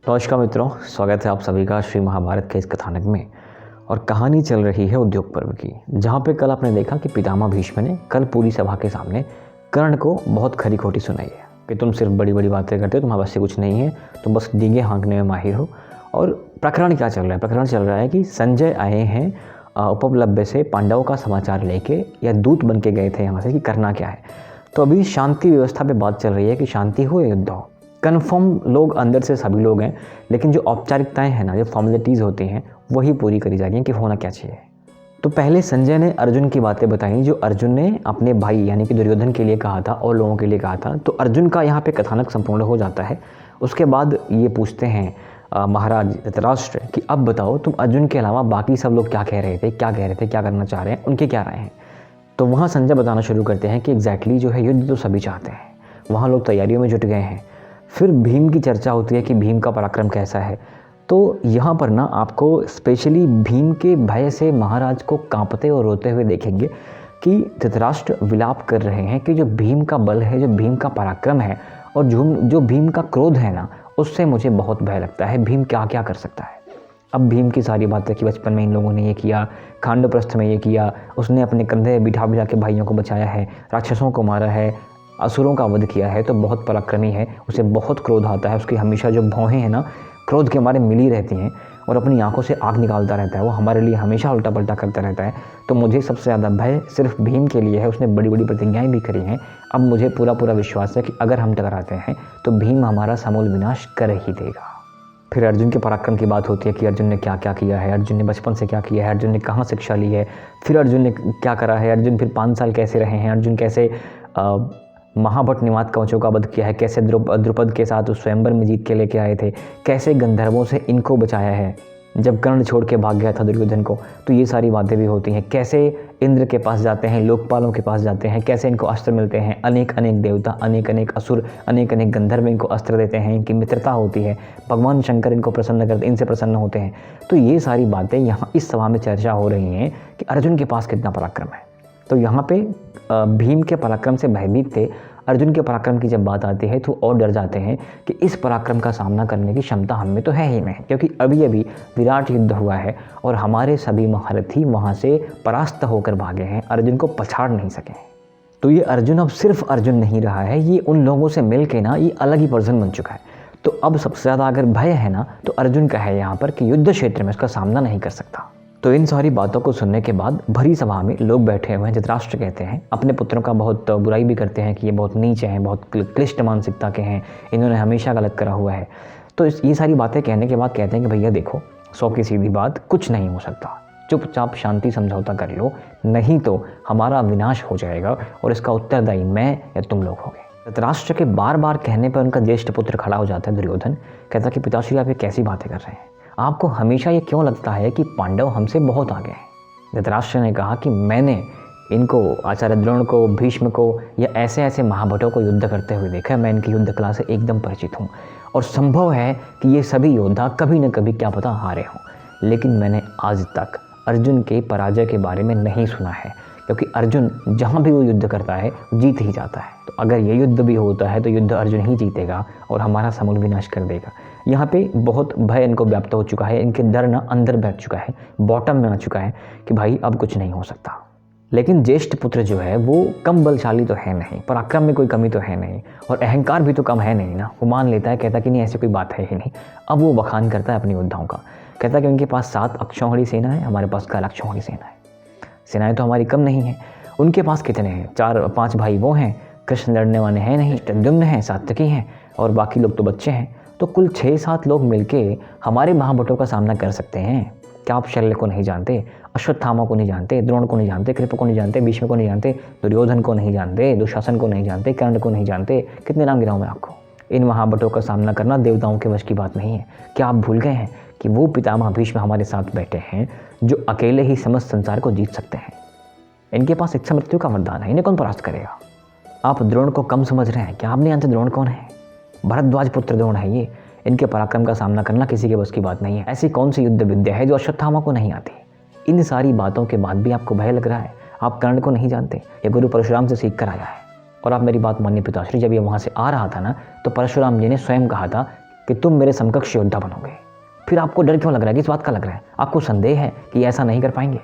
नमस्कार मित्रों, स्वागत है आप सभी का श्री महाभारत के इस कथानक में। और कहानी चल रही है उद्योग पर्व की, जहाँ पे कल आपने देखा कि पितामह भीष्म ने कल पूरी सभा के सामने कर्ण को बहुत खरी खोटी सुनाई है कि तुम सिर्फ बड़ी बड़ी बातें करते हो, तुम्हारे पास से कुछ नहीं है, तुम बस डींगे हाँकने में माहिर हो। और प्रकरण क्या चल रहा है? प्रकरण चल रहा है कि संजय आए हैं उपलब्ध से पांडवों का समाचार लेके, या दूत बन के गए थे यहाँ से कि करना क्या है। तो अभी शांति व्यवस्था पे बात चल रही है कि शांति हो या युद्ध हो। कन्फर्म लोग अंदर से सभी लोग हैं, लेकिन जो औपचारिकताएं हैं ना, जो फॉर्मेलिटीज़ होती हैं, वही पूरी करी जा रही हैं कि होना क्या चाहिए। तो पहले संजय ने अर्जुन की बातें बताई, जो अर्जुन ने अपने भाई यानी कि दुर्योधन के लिए कहा था और लोगों के लिए कहा था। तो अर्जुन का यहाँ पे कथानक संपूर्ण हो जाता है। उसके बाद ये पूछते हैं महाराज धृतराष्ट्र कि अब बताओ, तुम अर्जुन के अलावा बाकी सब लोग क्या कह रहे थे, क्या कह रहे थे, क्या करना चाह रहे हैं, उनके क्या राय हैं। तो वहाँ संजय बताना शुरू करते हैं कि एग्जैक्टली जो है युद्ध तो सभी चाहते हैं, वहाँ लोग तैयारियों में जुट गए हैं। फिर भीम की चर्चा होती है कि भीम का पराक्रम कैसा है। तो यहाँ पर ना आपको स्पेशली भीम के भय से महाराज को कांपते और रोते हुए देखेंगे कि धृतराष्ट्र विलाप कर रहे हैं कि जो भीम का बल है, जो भीम का पराक्रम है, और जो भीम का क्रोध है ना, उससे मुझे बहुत भय लगता है। भीम क्या क्या कर सकता है। अब भीम की सारी बातें कि बचपन में इन लोगों ने ये किया, खांडवप्रस्थ में ये किया, उसने अपने कंधे बिठा बिठा के भाइयों को बचाया है, राक्षसों को मारा है, असुरों का वध किया है, तो बहुत पराक्रमी है, उसे बहुत क्रोध आता है। उसकी हमेशा जो भौहें हैं ना, क्रोध के मारे मिली रहती हैं और अपनी आंखों से आग निकालता रहता है। वो हमारे लिए हमेशा उल्टा पल्टा करता रहता है। तो मुझे सबसे ज़्यादा भय सिर्फ भीम के लिए है। उसने बड़ी बड़ी प्रतिज्ञाएं भी करी हैं। अब मुझे पूरा पूरा विश्वास है कि अगर हम टकराते हैं तो भीम हमारा समूल विनाश कर ही देगा। फिर अर्जुन के पराक्रम की बात होती है कि अर्जुन ने क्या क्या किया है, अर्जुन ने बचपन से क्या किया है, अर्जुन ने कहाँ शिक्षा ली है, फिर अर्जुन ने क्या करा है, अर्जुन फिर 5 साल कैसे रहे हैं, अर्जुन कैसे महाभट निमात कवचों का वध किया है, कैसे द्रुपद के साथ उस स्वयंवर में जीत के लेके आए थे, कैसे गंधर्वों से इनको बचाया है जब कर्ण छोड़ के भाग गया था दुर्योधन को। तो ये सारी बातें भी होती हैं। कैसे इंद्र के पास जाते हैं, लोकपालों के पास जाते हैं, कैसे इनको अस्त्र मिलते हैं, अनेक अनेक देवता, अनेक अनेक असुर, अनेक अनेक गंधर्व इनको अस्त्र देते हैं, इनकी मित्रता होती है, भगवान शंकर इनको प्रसन्न करते, इनसे प्रसन्न होते हैं। तो ये सारी बातें यहाँ इस सभा में चर्चा हो रही हैं कि अर्जुन के पास कितना पराक्रम है। तो यहाँ पे भीम के पराक्रम से भयभीत थे। अर्जुन के पराक्रम की जब बात आती है तो और डर जाते हैं कि इस पराक्रम का सामना करने की क्षमता हमें तो है ही नहीं, क्योंकि अभी अभी विराट युद्ध हुआ है और हमारे सभी महारथी वहाँ से परास्त होकर भागे हैं, अर्जुन को पछाड़ नहीं सके। तो ये अर्जुन अब सिर्फ अर्जुन नहीं रहा है, ये उन लोगों से मिल के ना ये अलग ही पर्सन बन चुका है। तो अब सबसे ज़्यादा अगर भय है ना, तो अर्जुन का है यहाँ पर कि युद्ध क्षेत्र में उसका सामना नहीं कर सकता। तो इन सारी बातों को सुनने के बाद भरी सभा में लोग बैठे हुए हैं। धृतराष्ट्र कहते हैं, अपने पुत्रों का बहुत बुराई भी करते हैं कि ये बहुत नीच हैं, बहुत क्लिष्ट मानसिकता के हैं, इन्होंने हमेशा गलत करा हुआ है। तो ये सारी बातें कहने के बाद कहते हैं कि भैया देखो, 100 की सीधी बात, कुछ नहीं हो सकता, चुपचाप शांति समझौता कर लो, नहीं तो हमारा विनाश हो जाएगा और इसका उत्तरदायी मैं या तुम लोग होंगे। धृतराष्ट्र के बार बार कहने पर उनका ज्येष्ठ पुत्र खड़ा हो जाता है दुर्योधन। कहता कि पिताश्री आप ये कैसी बातें कर रहे हैं, आपको हमेशा ये क्यों लगता है कि पांडव हमसे बहुत आगे हैं। धृतराष्ट्र ने कहा कि मैंने इनको, आचार्य द्रोण को, भीष्म को, या ऐसे ऐसे महाभटों को युद्ध करते हुए देखा है। मैं इनकी युद्ध कला से एकदम परिचित हूँ और संभव है कि ये सभी योद्धा कभी न कभी क्या पता हारे हों, लेकिन मैंने आज तक अर्जुन के पराजय के बारे में नहीं सुना है, क्योंकि अर्जुन जहाँ भी वो युद्ध करता है जीत ही जाता है। तो अगर ये युद्ध भी होता है तो युद्ध अर्जुन ही जीतेगा और हमारा समूल विनाश कर देगा। यहाँ पे बहुत भय इनको व्याप्त हो चुका है, इनके डर ना अंदर बैठ चुका है, बॉटम में आ चुका है कि भाई अब कुछ नहीं हो सकता। लेकिन ज्येष्ठ पुत्र जो है वो कम बलशाली तो है नहीं, पराक्रम में कोई कमी तो है नहीं, और अहंकार भी तो कम है नहीं ना। वो मान लेता है, कहता कि नहीं ऐसी कोई बात है ही नहीं। अब वो बखान करता है अपनी योद्धाओं का, कहता कि उनके पास 7 अक्षौहिणी सेना है, हमारे पास 11 अक्षौहिणी सेना है। सेनाएं तो हमारी कम नहीं हैं। उनके पास कितने हैं? 4-5 भाई वो हैं, कृष्ण लड़ने वाले हैं नहीं, द्युम्न हैं, सात्यकी हैं, और बाकी लोग तो बच्चे हैं। तो कुल 6-7 लोग मिलके हमारे महाभटों का सामना कर सकते हैं। क्या आप शल्य को नहीं जानते, अश्वत्थामा को नहीं जानते, द्रोण को नहीं जानते, कृप को नहीं जानते, भीष्म को नहीं जानते, दुर्योधन को नहीं जानते, दुशासन को नहीं जानते, कर्ण को नहीं जानते? कितने नाम गिनाऊं मैं आपको? इन महाभटों का सामना करना देवताओं के वश की बात नहीं है। क्या आप भूल गए हैं कि वो पितामह भीष्म हमारे साथ बैठे हैं जो अकेले ही समस्त संसार को जीत सकते हैं? इनके पास इच्छा मृत्यु का वरदान है, इन्हें कौन परास्त करेगा? आप द्रोण को कम समझ रहे हैं, क्या आप नहीं जानते द्रोण कौन है? भरद्वाज पुत्र द्रोण है ये। इनके पराक्रम का सामना करना किसी के बस की बात नहीं है। ऐसी कौन सी युद्ध विद्या है जो अश्वत्थामा को नहीं आती? इन सारी बातों के बाद भी आपको भय लग रहा है? आप कर्ण को नहीं जानते? ये गुरु परशुराम से सीख कर आया है। और आप मेरी बात मानिए पिताश्री, जब ये वहाँ से आ रहा था ना, तो परशुराम जी ने स्वयं कहा था कि तुम मेरे समकक्ष योद्धा बनोगे। फिर आपको डर क्यों लग रहा है? किस बात का लग रहा है? आपको संदेह है कि ऐसा नहीं कर पाएंगे?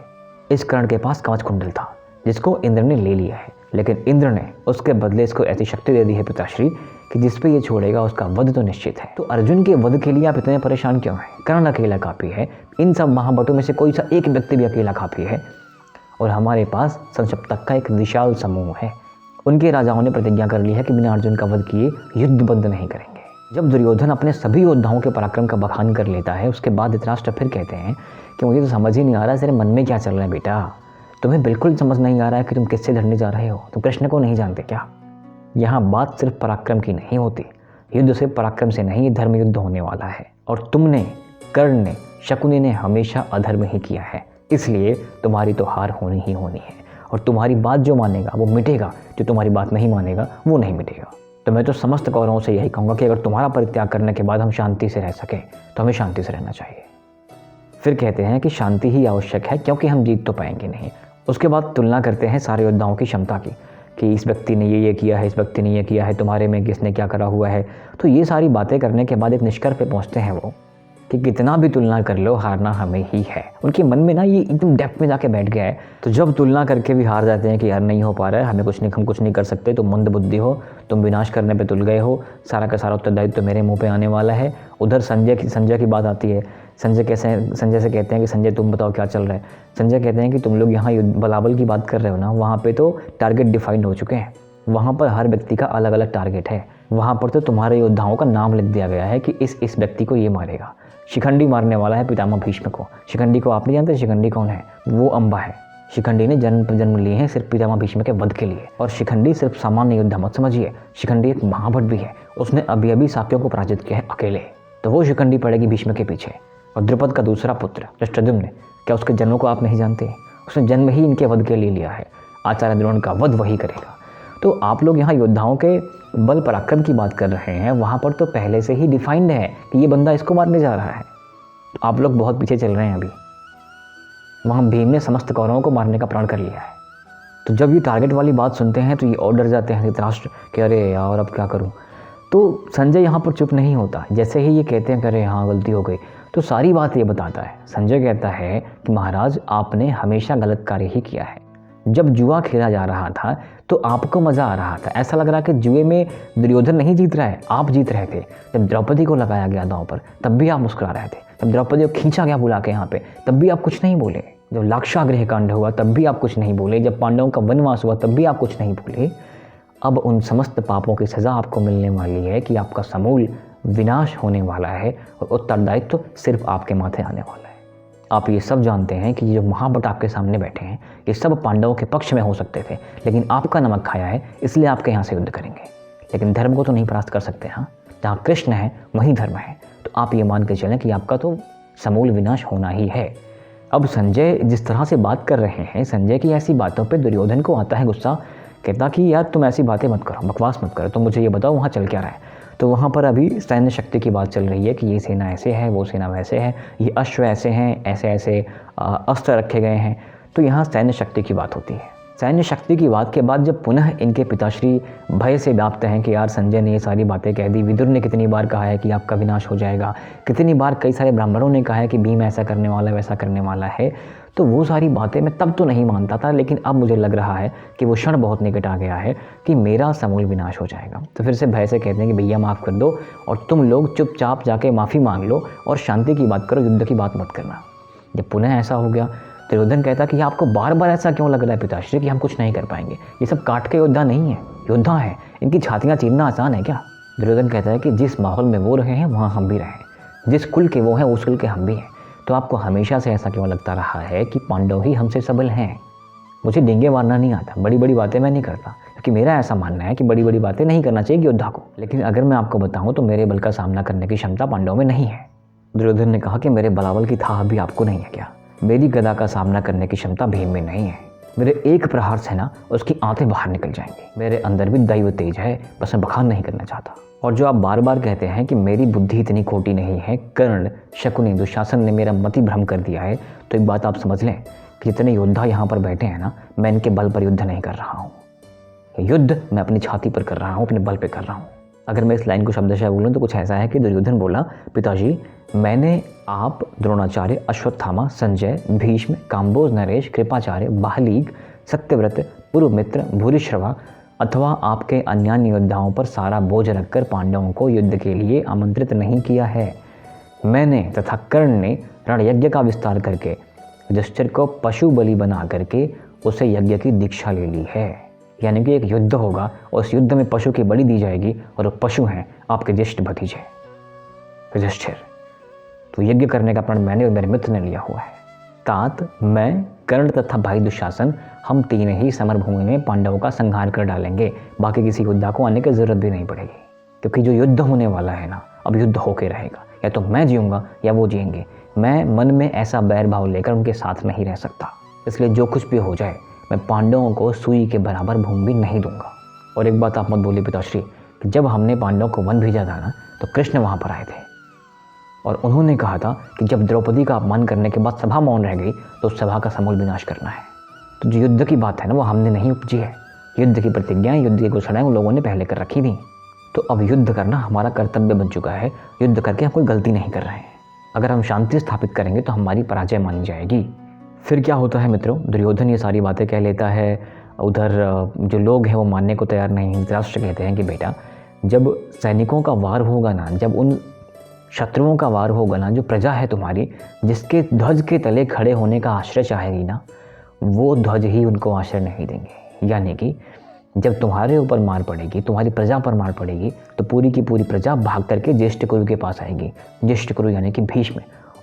इस कर्ण के पास कवच कुंडल था जिसको इंद्र ने ले लिया है, लेकिन इंद्र ने उसके बदले इसको ऐसी शक्ति दे दी है पिताश्री कि जिस पे ये छोड़ेगा उसका वध तो निश्चित है। तो अर्जुन के वध के लिए आप इतने परेशान क्यों हैं? कर्ण अकेला काफी है, इन सब महाबटों में से कोई सा एक व्यक्ति भी अकेला काफी है, और हमारे पास संसप्तक का एक विशाल समूह है। उनके राजाओं ने प्रतिज्ञा कर ली है कि बिना अर्जुन का वध किए युद्ध बंद नहीं करेंगे। जब दुर्योधन अपने सभी योद्धाओं के पराक्रम का बखान कर लेता है, उसके बाद धृतराष्ट्र फिर कहते हैं कि मुझे तो समझ ही नहीं आ रहा तेरे मन में क्या चल रहा है बेटा। तुम्हें बिल्कुल समझ नहीं आ रहा है कि तुम किससे लड़ने जा रहे हो। तुम कृष्ण को नहीं जानते क्या? यहाँ बात सिर्फ पराक्रम की नहीं होती। युद्ध सिर्फ पराक्रम से नहीं, धर्म युद्ध होने वाला है। और तुमने, कर्ण ने, शकुनी ने हमेशा अधर्म ही किया है, इसलिए तुम्हारी तो हार होनी ही होनी है। और तुम्हारी बात जो मानेगा वो मिटेगा, जो तुम्हारी बात नहीं मानेगा वो नहीं मिटेगा। तो मैं तो समस्त कौरवों से यही कहूँगा कि अगर तुम्हारा परित्याग करने के बाद हम शांति से रह सकें तो हमें शांति से रहना चाहिए। फिर कहते हैं कि शांति ही आवश्यक है क्योंकि हम जीत तो पाएंगे नहीं। उसके बाद तुलना करते हैं सारे योद्धाओं की क्षमता की कि इस व्यक्ति ने ये किया है, इस व्यक्ति ने ये किया है, तुम्हारे में किसने क्या करा हुआ है। तो ये सारी बातें करने के बाद एक निष्कर्ष पे पहुँचते हैं वो कि कितना भी तुलना कर लो हारना हमें ही है। उनके मन में ना ये एकदम डेप्थ में जाके बैठ गया है। तो जब तुलना करके भी हार जाते हैं कि यार नहीं हो पा रहा है, हम कुछ नहीं कर सकते, तुम मंद बुद्धि हो, तुम विनाश करने पे तुल गए हो, सारा का सारा उत्तरदायित्व तो मेरे मुंह पे आने वाला है। उधर संजय की बात आती है। संजय से कहते हैं कि संजय तुम बताओ क्या चल रहा है। संजय कहते हैं कि तुम लोग यहाँ बलाबल की बात कर रहे हो ना, वहाँ पे तो टारगेट डिफाइंड हो चुके हैं। वहाँ पर हर व्यक्ति का अलग अलग टारगेट है। वहाँ पर तो तुम्हारे योद्धाओं का नाम लिख दिया गया है कि इस व्यक्ति को ये मारेगा। शिखंडी मारने वाला है पितामह भीष्म को। शिखंडी को आप नहीं जानते? शिखंडी कौन है? वो अंबा है। शिखंडी ने जन्म लिए हैं सिर्फ पितामह भीष्म के वध के लिए। और शिखंडी सिर्फ सामान्य योद्धा मत समझिए, शिखंडी एक महाभट भी है। उसने अभी साक्यों को पराजित किया है अकेले। तो वो शिखंडी पड़ेगी भीष्म के पीछे। और द्रुपद का दूसरा पुत्र धृष्टद्युम्न, क्या उसके जन्म को आप नहीं जानते? उसने जन्म ही इनके वध के लिए लिया है। आचार्य द्रोण का वध वही करेगा। तो आप लोग यहाँ योद्धाओं के बल पराक्रम की बात कर रहे हैं, वहाँ पर तो पहले से ही डिफाइंड है कि ये बंदा इसको मारने जा रहा है। तो आप लोग बहुत पीछे चल रहे हैं अभी। वहाँ भीम ने समस्त कौरवों को मारने का प्रण कर लिया है। तो जब ये टारगेट वाली बात सुनते हैं तो ये और डर जाते हैं धृतराष्ट्र कि अरे यार अब क्या करूँ। तो संजय यहाँ पर चुप नहीं होता। जैसे ही ये कहते हैं कि अरे हाँ गलती हो गई, तो सारी बात ये बताता है। संजय कहता है कि महाराज आपने हमेशा गलत कार्य ही किया है। जब जुआ खेला जा रहा था तो आपको मज़ा आ रहा था। ऐसा लग रहा है कि जुए में दुर्योधन नहीं जीत रहा है, आप जीत रहे थे। जब द्रौपदी को लगाया गया दांव पर तब भी आप मुस्कुरा रहे थे। जब द्रौपदी को खींचा गया बुला के यहाँ पे तब भी आप कुछ नहीं बोले। जब लाक्षागृह कांड हुआ तब भी आप कुछ नहीं बोले। जब पांडवों का वनवास हुआ तब भी आप कुछ नहीं बोले। अब उन समस्त पापों की सज़ा आपको मिलने वाली है कि आपका समूल विनाश होने वाला है और उत्तरदायित्व सिर्फ आपके माथे आने वाला है। आप ये सब जानते हैं कि ये जो महाभट आपके सामने बैठे हैं ये सब पांडवों के पक्ष में हो सकते थे, लेकिन आपका नमक खाया है इसलिए आपके यहाँ से युद्ध करेंगे। लेकिन धर्म को तो नहीं परास्त कर सकते। हाँ, जहाँ कृष्ण है वहीं धर्म है। तो आप ये मान के चलें कि आपका तो समूल विनाश होना ही है। अब संजय जिस तरह से बात कर रहे हैं, संजय की ऐसी बातों पे दुर्योधन को आता है गुस्सा। कहता कि यार तुम ऐसी बातें मत करो, बकवास मत करो, तुम मुझे ये बताओ वहाँ चल क्या रहा है। तो वहाँ पर अभी सैन्य शक्ति की बात चल रही है कि ये सेना ऐसे है, वो सेना वैसे है, ये अश्व ऐसे हैं, ऐसे ऐसे अस्त्र रखे गए हैं। तो यहाँ सैन्य शक्ति की बात होती है। सैन्य शक्ति की बात के बाद जब पुनः इनके पिताश्री भय से व्याप्त हैं कि यार संजय ने ये सारी बातें कह दी, विदुर ने कितनी बार कहा है कि आपका विनाश हो जाएगा, कितनी बार कई सारे ब्राह्मणों ने कहा है कि भीम ऐसा करने वाला है, वैसा करने वाला है। तो वो सारी बातें मैं तब तो नहीं मानता था, लेकिन अब मुझे लग रहा है कि वो क्षण बहुत निकट आ गया है कि मेरा समूल विनाश हो जाएगा। तो फिर से भय से कहते हैं कि भैया माफ़ कर दो और तुम लोग चुपचाप जाके माफ़ी मांग लो और शांति की बात करो, युद्ध की बात मत करना। जब पुनः ऐसा हो गया दुर्योधन कहता कि आपको बार बार ऐसा क्यों लग रहा है पिताश्री कि हम कुछ नहीं कर पाएंगे। ये सब काट के योद्धा नहीं है, योद्धा है, इनकी छातियाँ चीरना आसान है क्या। दुर्योधन कहता है कि जिस माहौल में वो रहे हैं वहाँ हम भी रहें, जिस कुल के वो हैं उस कुल के हम भी हैं। तो आपको हमेशा से ऐसा क्यों लगता रहा है कि पांडव ही हमसे सबल हैं। मुझे डींगे मारना नहीं आता, बड़ी बड़ी बातें मैं नहीं करता, क्योंकि मेरा ऐसा मानना है कि बड़ी बड़ी बातें नहीं करना चाहिए योद्धा को। लेकिन अगर मैं आपको बताऊं तो मेरे बल का सामना करने की क्षमता पांडवों में नहीं है। दुर्योधन ने कहा कि मेरे बलाबल की था भी आपको नहीं है क्या। मेरी गदा का सामना करने की क्षमता भीम में नहीं है। मेरे एक प्रहार से ना उसकी आंखें बाहर निकल जाएंगी। मेरे अंदर भी दैव तेज है, बस मैं बखान नहीं करना चाहता। और जो आप बार बार कहते हैं कि मेरी बुद्धि इतनी खोटी नहीं है, कर्ण, शकुनी, दुशासन ने मेरा मति भ्रम कर दिया है, तो एक बात आप समझ लें कि जितने योद्धा यहाँ पर बैठे हैं ना, मैं इनके बल पर युद्ध नहीं कर रहा हूँ। युद्ध मैं अपनी छाती पर कर रहा हूँ, अपने बल पर कर रहा हूँ। अगर मैं इस लाइन को शब्दशः बोलूँ तो कुछ ऐसा है कि दुर्योधन बोला, पिताजी मैंने आप, द्रोणाचार्य, अश्वत्थामा, संजय, भीष्म, काम्बोज, नरेश, कृपाचार्य, बाहलीग, सत्यव्रत, पुरुमित्र, भूरिश्रवा अथवा आपके अन्य योद्धाओं पर सारा बोझ रखकर पांडवों को युद्ध के लिए आमंत्रित नहीं किया है। मैंने तथा कर्ण ने रणयज्ञ का विस्तार करके युधिष्ठिर को पशु बलि बना करके उसे यज्ञ की दीक्षा ले ली है। यानी कि एक युद्ध होगा और उस युद्ध में पशु की बलि दी जाएगी और वो पशु हैं आपके ज्येष्ठ भतीजे युधिष्ठिर। तो यज्ञ करने का प्रण मैंने और मेरे मित्र ने लिया हुआ है। तात, मैं, कर्ण तथा भाई दुशासन हम तीन ही समरभूमि में पांडवों का संहार कर डालेंगे। बाकी किसी योद्धा को आने की जरूरत भी नहीं पड़ेगी, क्योंकि जो युद्ध होने वाला है ना, अब युद्ध होके रहेगा। या तो मैं जीऊँगा या वो जिएंगे। मैं मन में ऐसा बैर भाव लेकर उनके साथ नहीं रह सकता। इसलिए जो कुछ भी हो जाए मैं पांडवों को सुई के बराबर भूमि भी नहीं दूंगा। और एक बात आप मत बोलिए पिताश्री कि जब हमने पांडवों को वन भेजा था ना, तो कृष्ण वहाँ पर आए थे और उन्होंने कहा था कि जब द्रौपदी का अपमान करने के बाद सभा मौन रह गई तो उस सभा का समूल विनाश करना है। तो जो युद्ध की बात है ना, वो हमने नहीं उपजी है। युद्ध की प्रतिज्ञाएं, युद्ध की घोषणाएं उन लोगों ने पहले कर रखी थी। तो अब युद्ध करना हमारा कर्तव्य बन चुका है। युद्ध करके हम कोई गलती नहीं कर रहे हैं। अगर हम शांति स्थापित करेंगे तो हमारी पराजय मानी जाएगी। फिर क्या होता है मित्रों, दुर्योधन ये सारी बातें कह लेता है। उधर जो लोग हैं वो मानने को तैयार नहीं। धृतराष्ट्र कहते हैं कि बेटा, जब सैनिकों का वार होगा ना, जब उन शत्रुओं का वार होगा ना, जो प्रजा है तुम्हारी, जिसके ध्वज के तले खड़े होने का आश्रय चाहेगी ना, वो ध्वज ही उनको आश्रय नहीं देंगे। यानी कि जब तुम्हारे ऊपर मार पड़ेगी, तुम्हारी प्रजा पर मार पड़ेगी, तो पूरी की पूरी प्रजा भाग करके ज्येष्ठ कुरु के पास आएगी। ज्येष्ठ कुरु यानी कि भीष्म,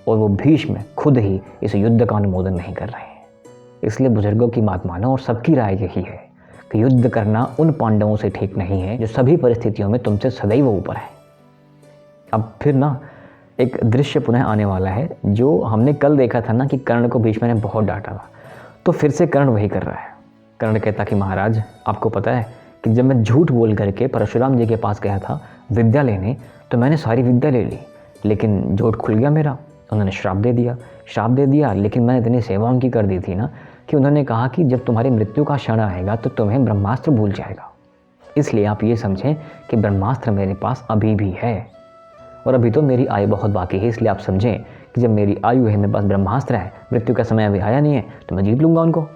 और वो भीष्म खुद ही इस युद्ध का अनुमोदन नहीं कर रहे हैं। इसलिए बुजुर्गों की बात मानो और सबकी राय यही है कि युद्ध करना उन पांडवों से ठीक नहीं है जो सभी परिस्थितियों में तुमसे सदैव ऊपर है। अब फिर ना एक दृश्य पुनः आने वाला है जो हमने कल देखा था ना कि कर्ण को भीष्म ने बहुत डांटा था, तो फिर से कर्ण वही कर रहा है। कर्ण कहता कि महाराज, आपको पता है कि जब मैं झूठ बोल करके परशुराम जी के पास गया था विद्या लेने, तो मैंने सारी विद्या ले ली, लेकिन झूठ खुल गया मेरा। उन्होंने श्राप दे दिया, लेकिन मैंने इतनी सेवा उनकी कर दी थी ना कि उन्होंने कहा कि जब तुम्हारी मृत्यु का क्षण आएगा तो तुम्हें ब्रह्मास्त्र भूल जाएगा। इसलिए आप ये समझें कि ब्रह्मास्त्र मेरे पास अभी भी है, और अभी तो मेरी आयु बहुत बाकी है। इसलिए आप समझें कि जब मेरी आयु है, मेरे पास ब्रह्मास्त्र है, मृत्यु का समय अभी आया नहीं है, तो मैं जीत लूँगा उनको।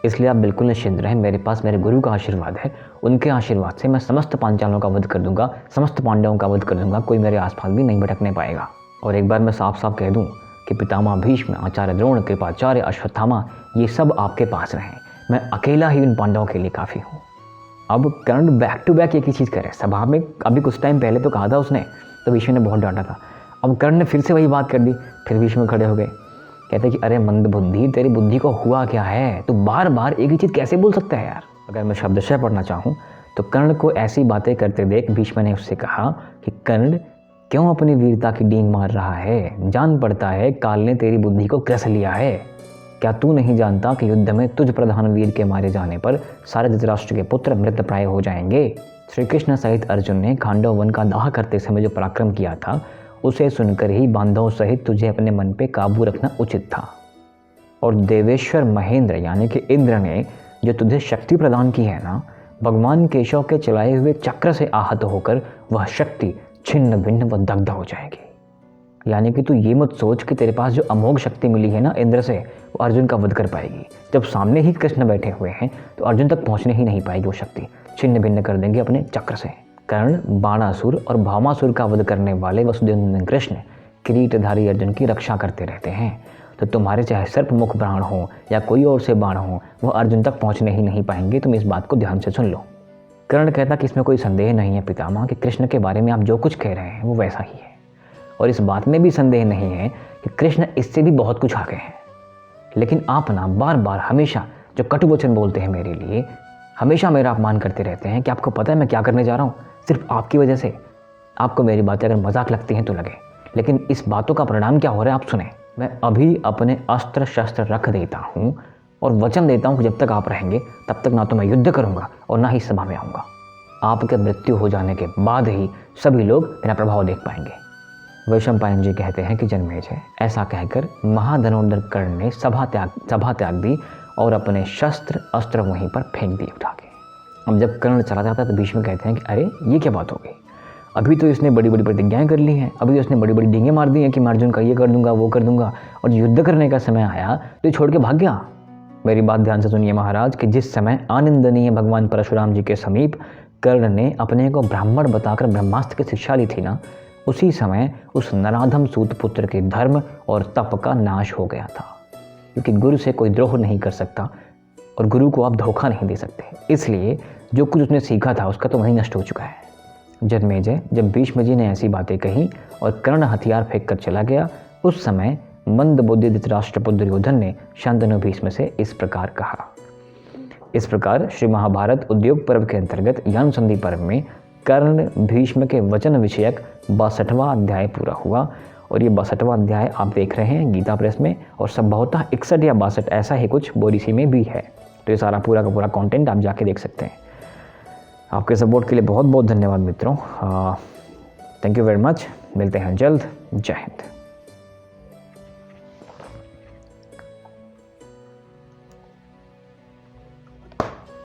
इसलिए आप बिल्कुल निश्चिंत रहें, मेरे पास मेरे गुरु का आशीर्वाद है। उनके आशीर्वाद से मैं समस्त पांचालों का वध कर दूंगा, समस्त पांडवों का वध कर दूंगा। कोई मेरे आसपास भी नहीं भटकने पाएगा। और एक बार मैं साफ साफ कह दूं कि पितामह भीष्म, आचार्य द्रोण, कृपाचार्य, अश्वत्थामा, ये सब आपके पास रहें। मैं अकेला ही इन पांडवों के लिए काफ़ी हूँ। अब कर्ण बैक टू बैक एक ही चीज़ करे। सभा में अभी कुछ टाइम पहले तो कहा था उसने, तो भीष्म ने बहुत डांटा था। अब कर्ण ने फिर से वही बात कर दी। फिर भीष्म खड़े हो गए, कहते कि अरे मंद बुद्धि, तेरी बुद्धि को हुआ क्या है? तू बार बार एक ही चीज़ कैसे बोल सकता है यार? अगर मैं शब्दशः पढ़ना चाहूँ तो कर्ण को ऐसी बातें करते देख भीष्म ने उससे कहा कि कर्ण, क्यों अपनी वीरता की डींग मार रहा है? जान पड़ता है काल ने तेरी बुद्धि को ग्रस लिया है। क्या तू नहीं जानता कि युद्ध में तुझ प्रधान वीर के मारे जाने पर सारे धृतराष्ट्र के पुत्र मृत प्राय हो जाएंगे? श्री कृष्ण सहित अर्जुन ने खांडव वन का दाह करते समय जो पराक्रम किया था, उसे सुनकर ही बांधवों सहित तुझे अपने मन पे काबू रखना उचित था। और देवेश्वर महेंद्र यानी कि इंद्र ने जो तुझे शक्ति प्रदान की है ना, भगवान केशव के चलाए हुए चक्र से आहत होकर वह शक्ति छिन्न भिन्न व दग्ध हो जाएगी। यानी कि तू ये मत सोच कि तेरे पास जो अमोघ शक्ति मिली है ना इंद्र से, वो अर्जुन का वध कर पाएगी। जब सामने ही कृष्ण बैठे हुए हैं तो अर्जुन तक पहुंचने ही नहीं पाएगी वो शक्ति, छिन्न भिन्न कर देंगे अपने चक्र से। कर्ण, बाणासुर और भामासुर का वध करने वाले वसुदेव कृष्ण किरीटधारी अर्जुन की रक्षा करते रहते हैं। तो तुम्हारे चाहे सर्प मुख बाण हो या कोई और से बाण हो, वह अर्जुन तक पहुंचने ही नहीं पाएंगे। तुम इस बात को ध्यान से सुन लो। कर्ण कहता कि इसमें कोई संदेह नहीं है पितामह कि कृष्ण के बारे में आप जो कुछ कह रहे हैं वो वैसा ही है, और इस बात में भी संदेह नहीं है कि कृष्ण इससे भी बहुत कुछ आगे हैं। लेकिन आप ना बार बार हमेशा जो कटु वचन बोलते हैं मेरे लिए, हमेशा मेरा अपमान करते रहते हैं। कि आपको पता है मैं क्या करने जा रहा हूँ? सिर्फ आपकी वजह से। आपको मेरी बातें अगर मजाक लगती हैं तो लगे, लेकिन इस बातों का परिणाम क्या हो रहा है आप सुने। मैं अभी अपने अस्त्र शस्त्र रख देता हूँ और वचन देता हूँ कि जब तक आप रहेंगे तब तक ना तो मैं युद्ध करूँगा और ना ही सभा में आऊँगा। आपके मृत्यु हो जाने के बाद ही सभी लोग मेरा प्रभाव देख पाएंगे। वैशंपायन जी कहते हैं कि जन्मेजय, ऐसा कहकर महाधनुर्धर कर्ण ने सभा त्याग दी और अपने शस्त्र अस्त्र वहीं पर फेंक दिए उठा के। अब जब कर्ण चला जाता है तो भीष्म कहते हैं कि अरे ये क्या बात हो गई? अभी तो इसने बड़ी बड़ी प्रतिज्ञाएं कर ली हैं, अभी तो इसने बड़ी बड़ी डींगें मार दी हैं कि मैं अर्जुन का ये कर दूंगा, वो कर दूंगा, और युद्ध करने का समय आया तो ये छोड़ के भाग गया। मेरी बात ध्यान से सुनिए महाराज कि जिस समय आनंदनीय भगवान परशुराम जी के समीप कर्ण ने अपने को ब्राह्मण बताकर ब्रह्मास्त्र की शिक्षा ली थी ना, उसी समय उस नराधम सूत पुत्र के धर्म और तप का नाश हो गया था। क्योंकि गुरु से कोई द्रोह नहीं कर सकता और गुरु को आप धोखा नहीं दे सकते, इसलिए जो कुछ उसने सीखा था उसका तो वहीं नष्ट हो चुका है। जन्मेजय जब भीष्म जी ने ऐसी बातें कही और कर्ण हथियार फेंक कर चला गया, उस समय मंद बुद्धि धृतराष्ट्रपुत्र दुर्योधन ने शांतनु भीष्म से इस प्रकार कहा। इस प्रकार श्री महाभारत उद्योग पर्व के अंतर्गत यान संधि पर्व में कर्ण भीष्म के वचन विषयक 62वां अध्याय पूरा हुआ। और ये 62वां अध्याय आप देख रहे हैं गीता प्रेस में, और संभवतः 61 या 62 ऐसा ही कुछ बोरीसी में भी है। तो ये सारा पूरा का पूरा कंटेंट आप जाके देख सकते हैं। आपके सपोर्ट के लिए बहुत बहुत धन्यवाद मित्रों। Thank you very much. मिलते हैं जल्द। जय हिंद।